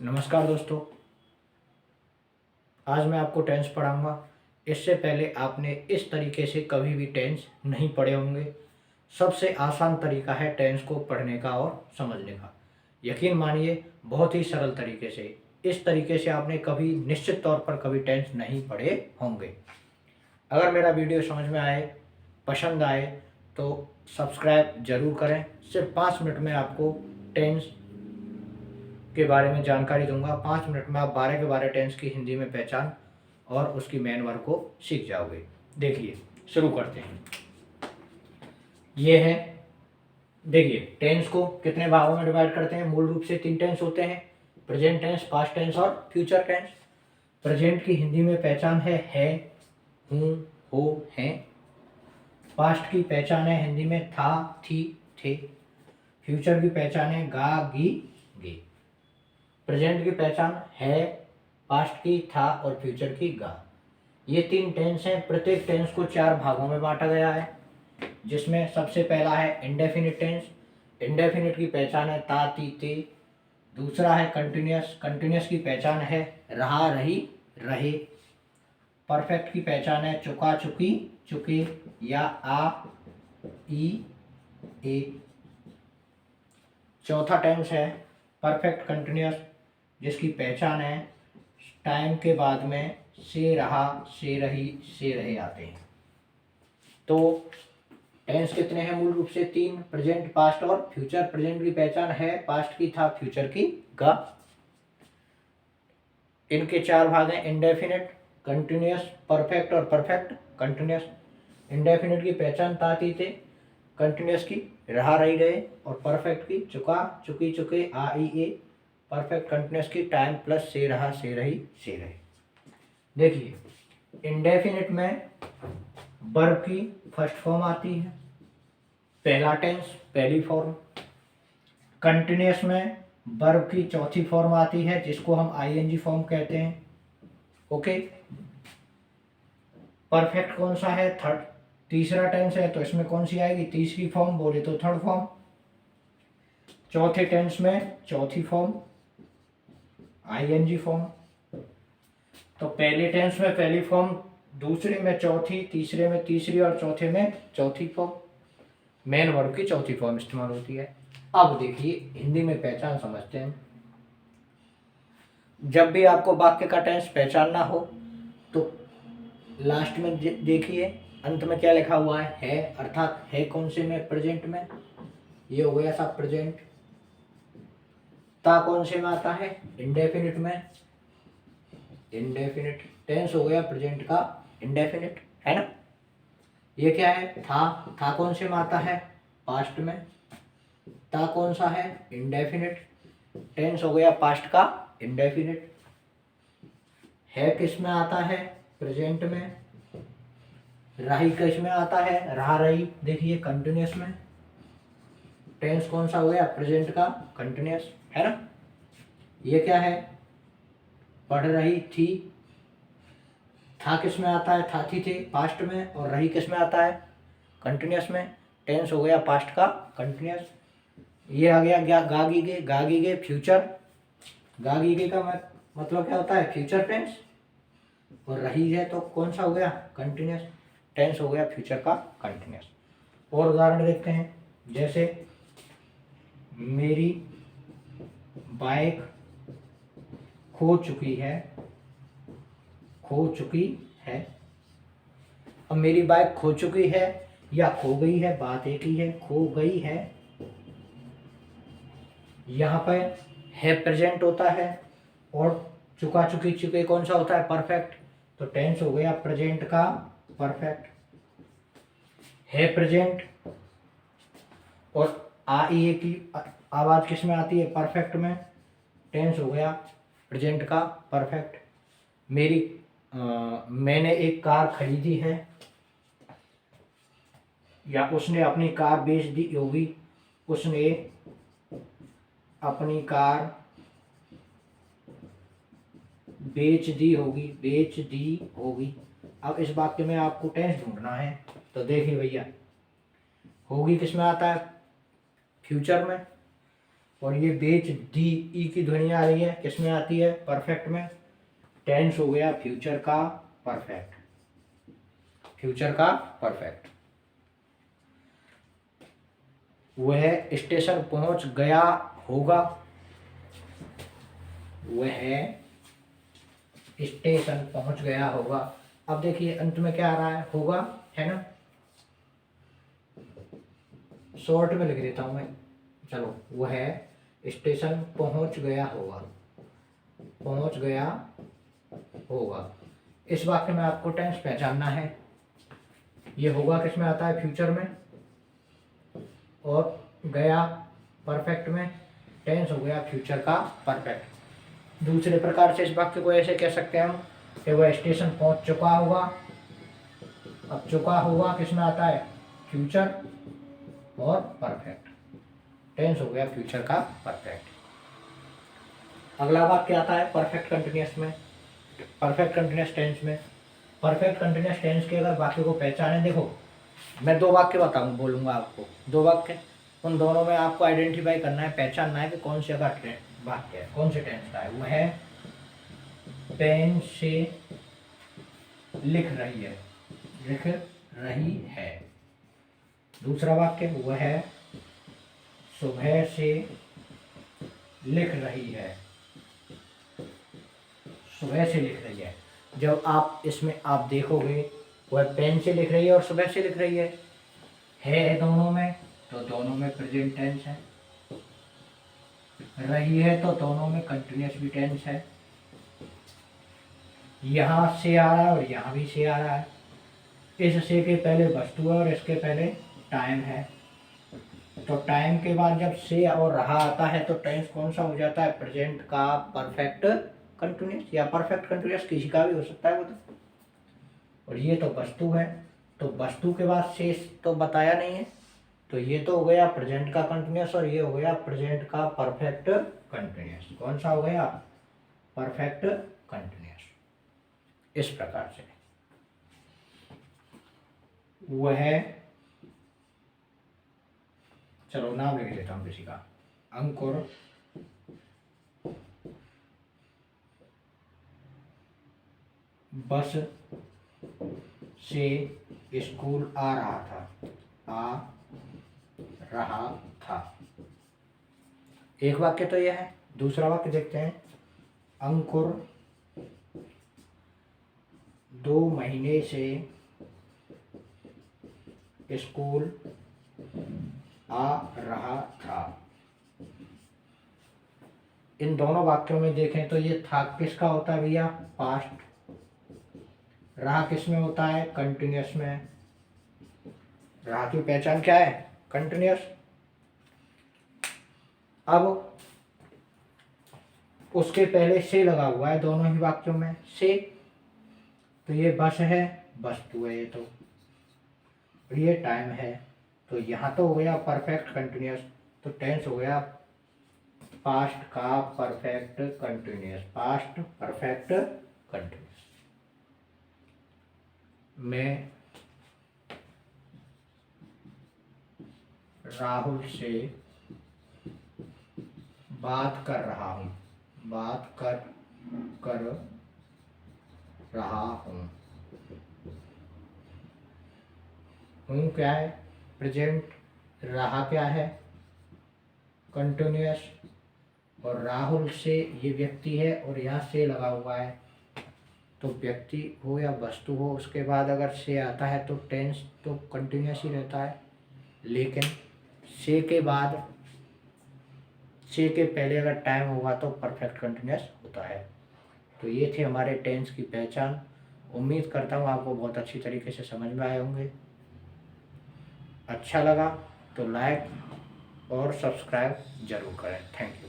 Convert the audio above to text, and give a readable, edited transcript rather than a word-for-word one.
नमस्कार दोस्तों, आज मैं आपको टेंस पढ़ाऊँगा। इससे पहले आपने इस तरीके से कभी भी टेंस नहीं पढ़े होंगे। सबसे आसान तरीका है टेंस को पढ़ने का और समझने का। यकीन मानिए, बहुत ही सरल तरीके से। इस तरीके से आपने कभी निश्चित तौर पर कभी टेंस नहीं पढ़े होंगे। अगर मेरा वीडियो समझ में आए, पसंद आए तो सब्सक्राइब ज़रूर करें। सिर्फ 5 मिनट में आपको टेंस के बारे में जानकारी दूंगा। 5 मिनट में आप 12 के 12 टेंस की हिंदी में पहचान और उसकी मेन वर्ब को सीख जाओगे। देखिए, शुरू करते हैं। ये है, देखिए टेंस को कितने भागों में डिवाइड करते हैं। मूल रूप से 3 टेंस होते हैं: प्रेजेंट टेंस, पास्ट टेंस और फ्यूचर टेंस। प्रेजेंट की हिंदी में पहचान है, हूँ, हो, हैं। पास्ट की पहचान है हिंदी में था, थी, थे। फ्यूचर की पहचान है गा, गी, गे। प्रेजेंट की पहचान है, पास्ट की था और फ्यूचर की गा। ये 3 टेंस हैं। प्रत्येक टेंस को 4 भागों में बांटा गया है, जिसमें सबसे पहला है इंडेफिनिट टेंस। इंडेफिनिट की पहचान है ता, ती, ते। दूसरा है कंटिन्यूअस। कंटिन्यूअस की पहचान है रहा, रही, रहे। परफेक्ट की पहचान है चुका, चुकी, चुके या आ, ई, ए। चौथा टेंस है परफेक्ट कंटिन्यूअस, जिसकी पहचान है टाइम के बाद में से, रहा, से, रही, से, रहे आते हैं। तो टेंस कितने हैं? मूल रूप से 3: प्रेजेंट, पास्ट और फ्यूचर। प्रेजेंट की पहचान है, पास्ट की था, फ्यूचर की गा। इनके 4 भाग हैं: इंडेफिनिट, कंटिन्यूअस, परफेक्ट और परफेक्ट कंटिन्यूअस। इंडेफिनिट की पहचान ता, ती, ते। कंटिन्यूअस की रहा, रही, रहे। और परफेक्ट की चुका, चुकी, चुके, आ, ई, ए। परफेक्ट कंटिन्यूअस की टाइम प्लस से, रहा, से, रही, से, रहे। देखिए, इंडेफिनिट में वर्ब की फर्स्ट फॉर्म आती है, पहला टेंस, पहली फॉर्म। कंटिन्यूअस में वर्ब की चौथी फॉर्म आती है, जिसको हम आईएनजी फॉर्म कहते हैं। ओके। परफेक्ट कौन सा है? थर्ड, तीसरा टेंस है, तो इसमें कौन सी आएगी? तीसरी फॉर्म। बोले तो थर्ड फॉर्म। चौथे टेंस में चौथी फॉर्म, आईएनजी फॉर्म। तो पहले टेंस में पहली फॉर्म, दूसरे में चौथी, तीसरे में तीसरी और चौथे में चौथी फॉर्म। मेन वर्ब की चौथी फॉर्म इस्तेमाल होती है। अब देखिए, हिंदी में पहचान समझते हैं। जब भी आपको वाक्य का टेंस पहचानना हो तो लास्ट में देखिए, अंत में क्या लिखा हुआ है, अर्थात है कौन से में? प्रेजेंट में। ये हो गया सब प्रेजेंट। ता कौन से में आता है? इंडेफिनिट में। इंडेफिनिट टेंस हो गया प्रेजेंट का इंडेफिनिट, है ना। ये क्या है? था कौन से में आता है? पास्ट में। ता कौन सा है? इंडेफिनिट। टेंस हो गया पास्ट का इंडेफिनिट। है किस में आता है? प्रेजेंट में। रही किस में आता है? रहा, रही, देखिए कंटिन्यूअस में। टेंस कौन सा हो गया? प्रेजेंट का कंटिन्यूअस, है ना। ये क्या है? पढ़ रही थी। था किस में आता है? था, थी, थे, पास्ट में। और रही किस में आता है? कंटिन्यूअस में। टेंस हो गया पास्ट का कंटिन्यूअस। ये आ गया गागीगे, गागीगे फ्यूचर। गागीगे का मतलब क्या होता है? Future tense. और रही है तो कौन सा हो गया? कंटिन्यूअस। टेंस हो गया फ्यूचर का कंटिन्यूअस। और उदाहरण देखते हैं, जैसे मेरी बाइक खो चुकी है, खो चुकी है। अब मेरी बाइक खो चुकी है या खो गई है, बात एक ही है। खो गई है, यहाँ पे है प्रेजेंट होता है, और चुका, चुकी, चुके कौन सा होता है? परफेक्ट। तो टेंस हो गया प्रेजेंट का परफेक्ट। है प्रेजेंट, और आ, ई, ए की आवाज किस में आती है? परफेक्ट में। टेंस हो गया प्रेजेंट का परफेक्ट। मैंने एक कार खरीदी है, या उसने अपनी कार बेच दी होगी। उसने अपनी कार बेच दी होगी, बेच दी होगी। अब इस वाक्य में आपको टेंस ढूंढना है। तो देखिए भैया, होगी किस में आता है? फ्यूचर में। और ये बीच डी ई की ध्वनि आ रही है, किसमें आती है? परफेक्ट में। टेंस हो गया फ्यूचर का परफेक्ट, फ्यूचर का परफेक्ट। वह स्टेशन पहुंच गया होगा, वह स्टेशन पहुंच गया होगा। अब देखिए अंत में क्या आ रहा है? होगा, है ना। शॉर्ट में लिख देता हूं मैं, चलो। वह स्टेशन पहुंच गया होगा, पहुंच गया होगा। इस वाक्य में आपको टेंस पहचानना है। ये होगा किस में आता है? फ्यूचर में। और गया परफेक्ट में। टेंस हो गया फ्यूचर का परफेक्ट। दूसरे प्रकार से इस वाक्य को ऐसे कह सकते हैं हम कि वह स्टेशन पहुंच चुका होगा। अब चुका होगा किस में आता है? फ्यूचर और परफेक्ट। टेंस हो गया फ्यूचर का परफेक्ट। अगला वाक्य आता है परफेक्ट कंटिन्यूअस में, परफेक्ट कंटिन्यूअस टेंस में। परफेक्ट कंटिन्यूअस टेंस के अगर वाक्य को पहचाने, देखो मैं दो वाक्य बताऊं, बोलूंगा आपको दो वाक्य, उन दोनों में आपको आइडेंटिफाई करना है, पहचानना है कि कौन से का वाक्य है, कौन से टेंस का है। वह है पेन से लिख रही है, लिख रही है। दूसरा वाक्य, वह है सुबह से लिख रही है, सुबह से लिख रही है। जब आप इसमें आप देखोगे वह पेन से लिख रही है और सुबह से लिख रही है दोनों में, तो दोनों में प्रेजेंट टेंस है। रही है तो दोनों में कंटिन्यूअस भी टेंस है। यहाँ से आ रहा है और यहाँ भी से आ रहा है। इस से के पहले वस्तु है और इसके पहले टाइम है। तो टाइम के बाद जब से और रहा आता है तो टेंस कौन सा हो जाता है? प्रेजेंट का परफेक्ट कंटिन्यूअस, या परफेक्ट कंटिन्यूअस किसी का भी हो सकता है वो तो। और ये तो वस्तु है, तो वस्तु के बाद से तो बताया नहीं है, तो ये तो हो गया प्रेजेंट का कंटिन्यूअस और ये हो गया प्रेजेंट का परफेक्ट कंटिन्यूअस। कौन सा हो गया? Perfect continuous. इस प्रकार से वह, चलो नाम लिख लेता हूं किसी का, अंकुर बस से स्कूल आ रहा था, आ रहा था। एक वाक्य तो यह है। दूसरा वाक्य देखते हैं, अंकुर 2 महीने से स्कूल आ रहा था। इन दोनों वाक्यों में देखें तो ये था किसका होता है भैया? पास्ट। रहा किस में होता है? कंटिन्यूअस में। रहा की पहचान क्या है? कंटिन्यूअस। अब उसके पहले से लगा हुआ है दोनों ही वाक्यों में, से। तो ये बस है, वस्तु है ये तो। ये टाइम है, तो यहाँ तो हो गया परफेक्ट कंटिन्यूअस, तो टेंस हो गया पास्ट का perfect continuous, past perfect continuous. मैं राहुल से बात कर रहा हूँ, बात कर रहा हूँ। हूँ क्या है? प्रेजेंट। रहा क्या है? कंटिन्यूअस। और राहुल से ये व्यक्ति है और यहाँ से लगा हुआ है, तो व्यक्ति हो या वस्तु हो उसके बाद अगर से आता है तो टेंस तो कंटिन्यूअस ही रहता है। लेकिन से के बाद, से के पहले अगर टाइम होगा तो परफेक्ट कंटिन्यूअस होता है। तो ये थे हमारे टेंस की पहचान। उम्मीद करता हूँ आपको बहुत अच्छी तरीके से समझ में आए होंगे। अच्छा लगा तो लाइक और सब्सक्राइब जरूर करें। Thank you.